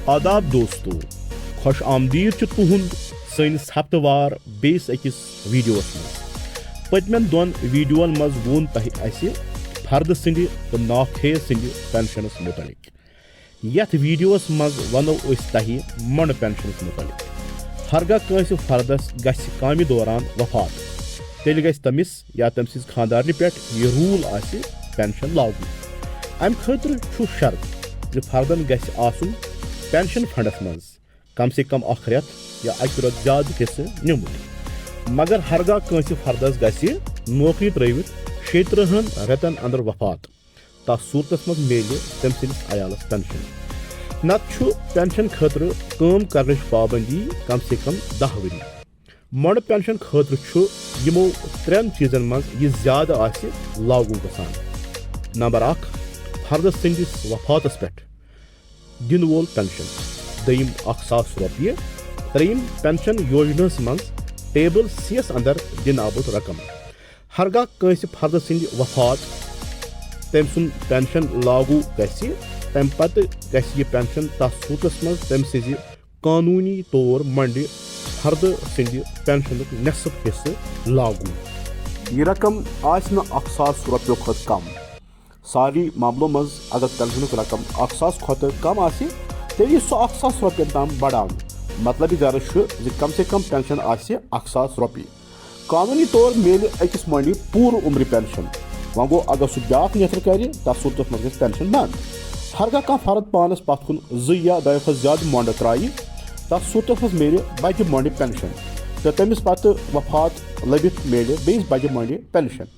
आदाब दोस्तों, खुश आमदीद तुहद सनिस हफ्तवार बेस अकिस वीडियोस मज। पतमें दोन वीडियोन मज वोन तह फर्द सिंध तो नाखेज सिंध पेंशनस मुतलिक। यथ वीडियोस मज वनो तह मंड पेंशनस मुतलिक। हरगा कंस फर्दस गछ कामि दौरान वफात, तेल गछ तमिस या तम सिज खानदारनि पे यह रूल आसि पेंशन लागू। अम खतर छु शर्त जो फर्दन गछ आसुन पेंशन फंडस मज कम से कम अख रेत या अक रेत ज्यादा हिस्से निमुत। मगर हरगा कंस फर्दस गछ नौकरी त्रवित 17 रेतन अंदर वफात, तथ सूरतस मज मेल तम सिंदिस अयालस पेंशन। नत पेंशन खतर काम करने पाबंदी कम से कम 10 वरी। मंड पेंशन खतर यमो 3 चीजन मज यह ज्यादा आसि लागू गसान। नंबर 1 फर्दस सिंदिस वफातस पे दिन वोल पेंशन, दयिम 1000 रुपये, त्रीम पेंशन योजनस मज टेबल C अंदर दिन आमुत रकम। हरगा कंस फर्द सिंद वफात तम सुन पेंशन लागू गसी, तम पत गसी यह पेंशन तथ सूतस मज तम सिज कानूनी तौर मंड फर्द सिंद पेंशन नेसफ हिस्से लागू। यह रकम आस 1000 रुपये खुद कम। सारी मामलों मज अगर पेंशन रकम 1000 खुद कम आसि तेल सह 1000 रुपये तम बढ़ान। मतलब गर्ज कम से कम पेंशन आसि 1000 रुपये। कानूनी तौर मेल अकिस मंडी पूर उम्र पेंशन। वह गो अगर सह ब्या नेथर कर तथ सूरत मज गई पेंशन बंद। हरगा कह फर्द पानस पत कुन 2 या 2 खुद ज्यादा मंड त्राई तथ सूरत मज मेल बज मंड पेंशन, तो तमिस पत वफात लबित मेल बेस बज मंड पेंशन।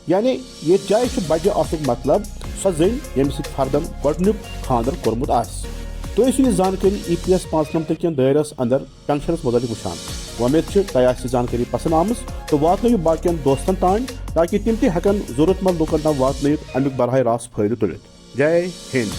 यानी ये जाय बज आसुक मतलब सो जन यम सत फर्दन गोडनुक खानदर कोरमुत आस। तो यह जानकारी EPS 5 कन दायरस अंदर पेंशनस मुतलिक वुचान। उम्मीद तह जानकारी पसंद आमस, तो वात बाकियन दोस्तन तान ताकि तिम तहन जरूरतमंद लुकन तम वात अमुक बरह रास्त फायदे तुलित। जय हिंद।